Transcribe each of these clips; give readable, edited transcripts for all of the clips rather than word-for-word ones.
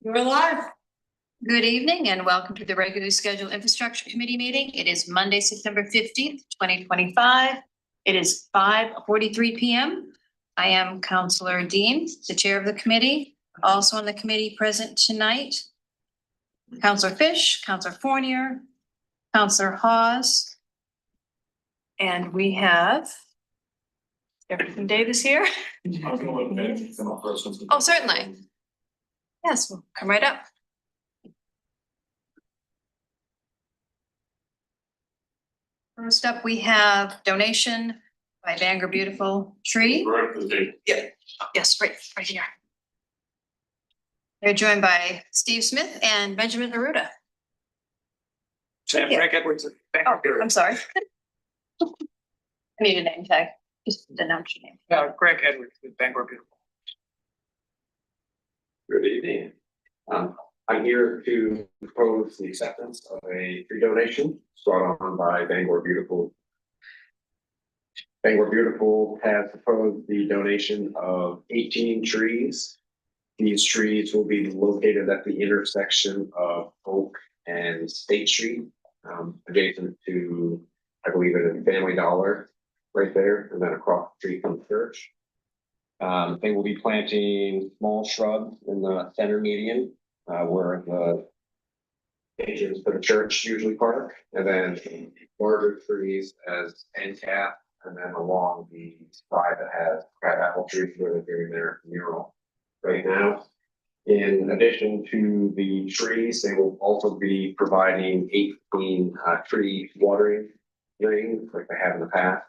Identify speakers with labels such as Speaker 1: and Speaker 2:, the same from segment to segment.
Speaker 1: You're alive.
Speaker 2: Good evening and welcome to the regularly scheduled Infrastructure Committee meeting. It is Monday, September 15th, 2025. It is 5:43 p.m. I am Councilor Dean, the chair of the committee. Also on the committee present tonight, Councilor Fish, Councilor Fournier, Councilor Hawes, and we have Jefferson Davis here. Oh, certainly. Yes, we'll come right up. First up, we have donation by Bangor Beautiful Tree. Yeah. Yes, right here. They're joined by Steve Smith and Benjamin Aruda.
Speaker 3: Sam Frank Edwards.
Speaker 2: Oh, I'm sorry. I need a name tag. Just announce your name.
Speaker 3: Greg Edwards with Bangor Beautiful.
Speaker 4: Good evening. I'm here to propose the acceptance of a tree donation brought on by Bangor Beautiful. Bangor Beautiful has proposed the donation of 18 trees. These trees will be located at the intersection of Oak and State Street, adjacent to, I believe, a Family Dollar right there, and then across the street from the church. They will be planting small shrubs in the center median, where the patrons for the church usually park, and then larger trees as end cap, and then along the side that has crabapple trees where they're doing their mural right now. In addition to the trees, they will also be providing 18 tree watering rings like they have in the past,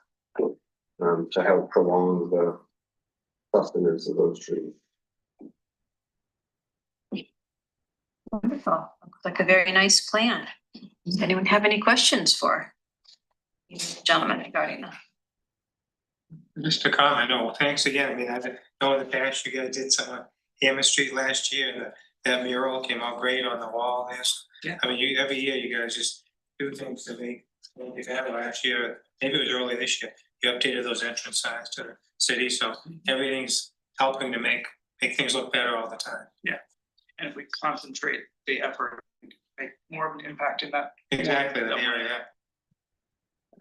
Speaker 4: to help prolong the sustenance of those trees.
Speaker 2: Wonderful. Looks like a very nice plan. Does anyone have any questions for you gentlemen regarding that?
Speaker 3: Just a comment. No, thanks again. I mean, I know in the past you guys did some on Hammond Street last year, and that mural came out great on the wall. Yeah. I mean, every year you guys just do things to make it happen. Last year, maybe it was early this year, you updated those entrance signs to the city, so everything's helping to make things look better all the time. Yeah. And if we concentrate the effort, make more of an impact in that. Exactly, that area.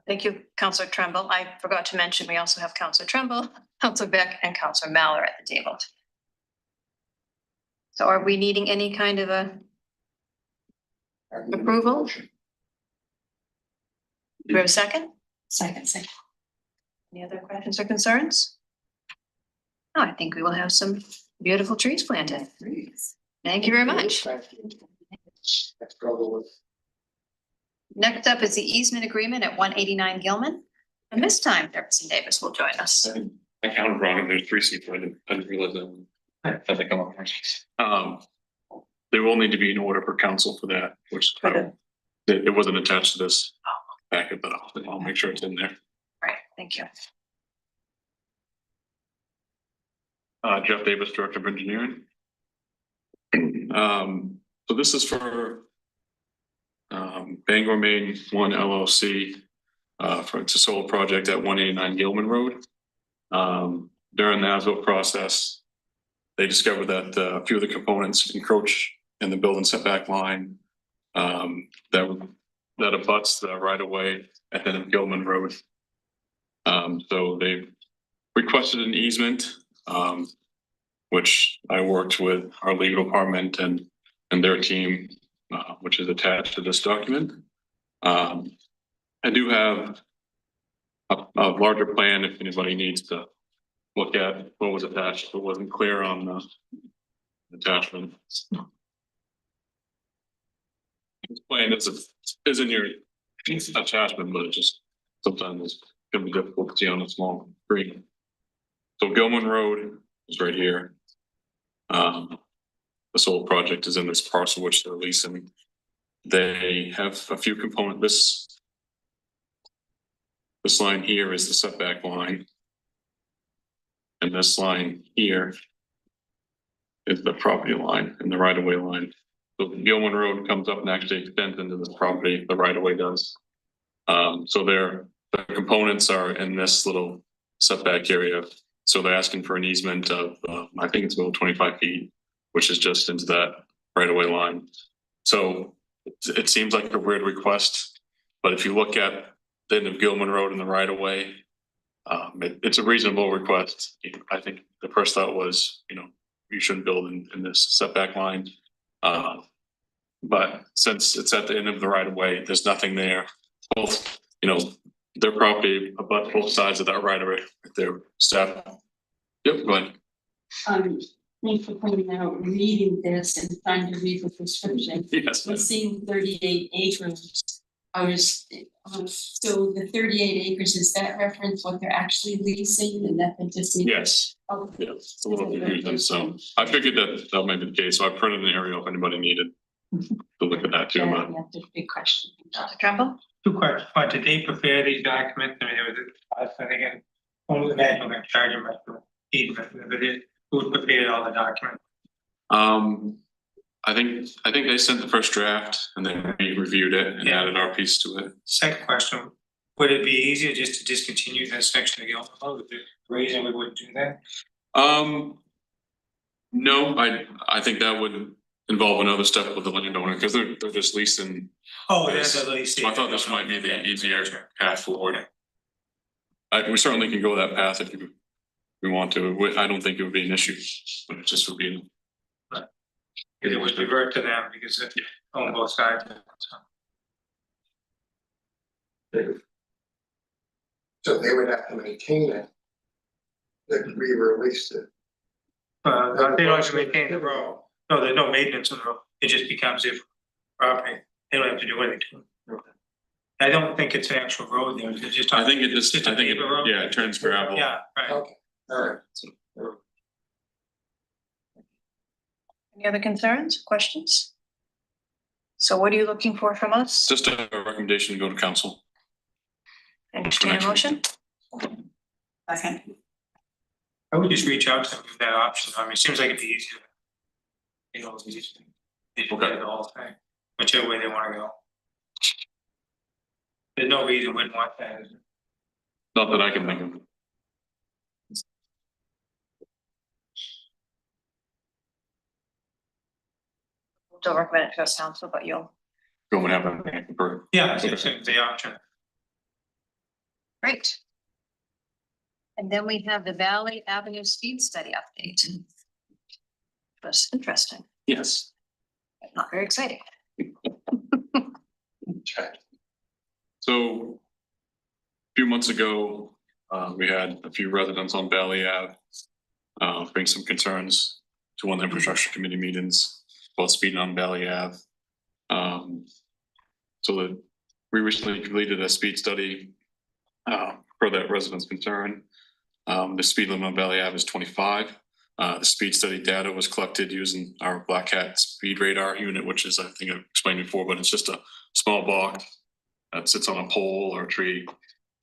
Speaker 2: Thank you, Councilor Tremble. I forgot to mention, we also have Councilor Tremble, Councilor Beck, and Councilor Mallor at the table. So are we needing any kind of a approval? Do we have a second? Second. Any other questions or concerns? No, I think we will have some beautiful trees planted. Thank you very much. Next up is the easement agreement at 189 Gilman. And this time Jefferson Davis will join us.
Speaker 5: I counted wrong. There's 3 seats. I didn't realize that. As they come up first. There will need to be an order for council for that, which it wasn't attached to this packet, but I'll make sure it's in there.
Speaker 2: All right, thank you.
Speaker 5: Jeff Davis, Director of Engineering. So this is for Bangor Main 1 LLC. It's a solar project at 189 Gilman Road. During the as-built process, they discovered that a few of the components encroach in the building setback line that abuts the right of way at the end of Gilman Road. So they requested an easement, which I worked with our legal department and their team, which is attached to this document. I do have a larger plan if anybody needs to look at what was attached, if it wasn't clear on the attachment. This plan is in your attachment, but it just sometimes it's gonna be difficult to see on a small screen. So Gilman Road is right here. The solar project is in this parcel which they're leasing. They have a few components. This line here is the setback line. And this line here is the property line and the right-of-way line. So the Gilman Road comes up and actually extends into this property, the right-of-way does. So the components are in this little setback area. So they're asking for an easement of, I think it's about 25 feet, which is just into that right of way line. So it seems like a weird request, but if you look at the end of Gilman Road and the right of way, it's a reasonable request. I think the first thought was, you shouldn't build in this setback line. But since it's at the end of the right of way, there's nothing there. Both, their property abut both sides of that right of way. Their staff. Yep, go ahead.
Speaker 1: Thanks for pointing out, reading this and trying to read the description.
Speaker 5: Yes.
Speaker 1: And seeing 38 acres. So the 38 acres, is that reference what they're actually leasing and that they just need?
Speaker 5: Yes.
Speaker 1: Oh,
Speaker 5: Yeah, it's a little confusing. So I figured that might be the case. So I printed an aerial if anybody needed to look at that too.
Speaker 1: yeah,
Speaker 5: But
Speaker 1: yeah, that's a big question.
Speaker 2: Dr. Trumbull?
Speaker 3: 2 questions. One, did they prepare these documents? I mean, it was, I think, only the man who can charge them, but who prepared all the documents?
Speaker 5: I think they sent the first draft and then we reviewed it and added our piece to it.
Speaker 3: Second question, would it be easier just to discontinue that section of Gilman Road? Is there a reason we wouldn't do that?
Speaker 5: No, I think that would involve another step with the landowner because they're just leasing.
Speaker 3: Oh, that's at least.
Speaker 5: So I thought this might be the easier path forward. We certainly can go that path if we want to. I don't think it would be an issue, but it just would be.
Speaker 3: It would revert to them because it's on both sides.
Speaker 6: So they would have to maintain it. That we released it.
Speaker 3: They don't have to maintain the road. No, there's no maintenance on the road. It just becomes their property. They don't have to do anything to it. I don't think it's an actual road there. It's just.
Speaker 5: I think it
Speaker 3: paper road?
Speaker 5: yeah, it turns gravel.
Speaker 3: Yeah, right.
Speaker 6: Okay, all right.
Speaker 2: Any other concerns, questions? So what are you looking for from us?
Speaker 5: Just a recommendation to go to council.
Speaker 2: Entertain a motion? Second.
Speaker 3: I would just reach out to them with that option. I mean, it seems like it'd be easier. They
Speaker 5: Okay.
Speaker 3: the whole thing, whichever way they wanna go. There's no reason we wouldn't want that. Is there?
Speaker 5: Not that I can think of.
Speaker 2: Don't recommend it to us council, but you'll,
Speaker 5: Go and have that.
Speaker 3: Yeah, it's the option.
Speaker 2: great. And then we have the Valley Avenue Speed Study update. That's interesting,
Speaker 5: Yes.
Speaker 2: but not very exciting.
Speaker 5: So a few months ago, we had a few residents on Valley Ave bring some concerns to one of the infrastructure committee meetings about speeding on Valley Ave. So we recently completed a speed study for that resident's concern. The speed limit on Valley Ave is 25. The speed study data was collected using our Black Hat speed radar unit, which is, I think I explained before, but it's just a small box that sits on a pole or a tree.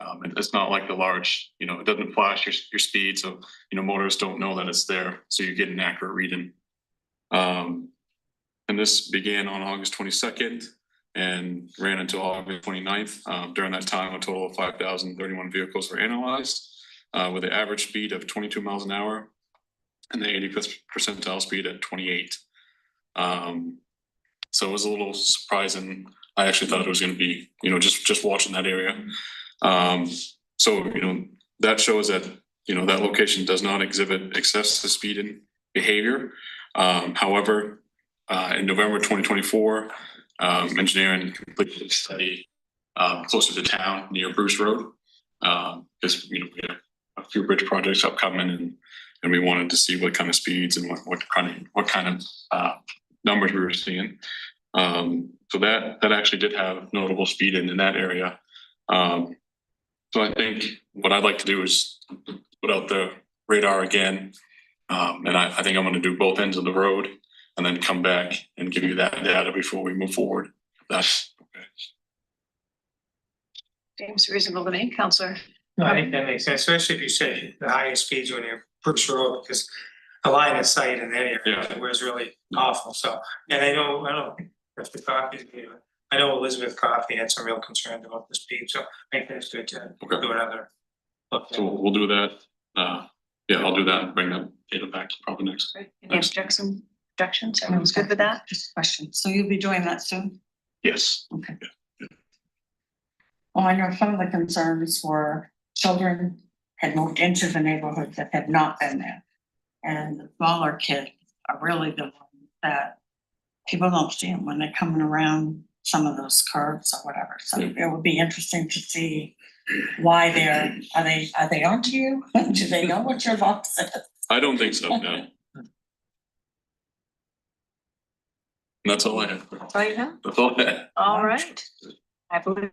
Speaker 5: And it's not like the large, it doesn't flash your speed. So, motorists don't know that it's there. So you get an accurate reading. And this began on August 22nd and ran until August 29th. During that time, a total of 5,031 vehicles were analyzed with an average speed of 22 miles an hour and the 85th percentile speed at 28. So it was a little surprising. I actually thought it was going to be, just watching that area. So, that shows that, that location does not exhibit excessive speeding behavior. However, in November 2024, engineering completed a study closer to town near Bruce Road. Because, we have a few bridge projects upcoming and we wanted to see what kind of speeds and what kind of numbers we were seeing. So that actually did have notable speed in that area. So I think what I'd like to do is put out the radar again. And I think I'm going to do both ends of the road and then come back and give you that data before we move forward. That's okay.
Speaker 2: Seems reasonable to me, Counselor.
Speaker 3: No, I think that makes sense, especially if you say the highest speeds when you're Bruce Road, because the line of sight in that area was really awful. So, and I don't know if the coffee, I know Elizabeth Coffey had some real concerns about the speed. So I think that's good to do another look.
Speaker 5: So we'll do that. Yeah, I'll do that and bring that data back probably next.
Speaker 2: Any objections objections? Everyone's good with that?
Speaker 1: Just a question. So you'll be doing that soon?
Speaker 5: Yes.
Speaker 1: Okay. Well, I know some of the concerns were children had moved into the neighborhood that had not been there. And the smaller kids are really the ones that people don't see them when they're coming around some of those curves or whatever. So it would be interesting to see why are they onto you? Do they know what your box is?
Speaker 5: I don't think so, no. And that's all I have.
Speaker 2: Right now?
Speaker 5: That's all I have.
Speaker 2: All right. I believe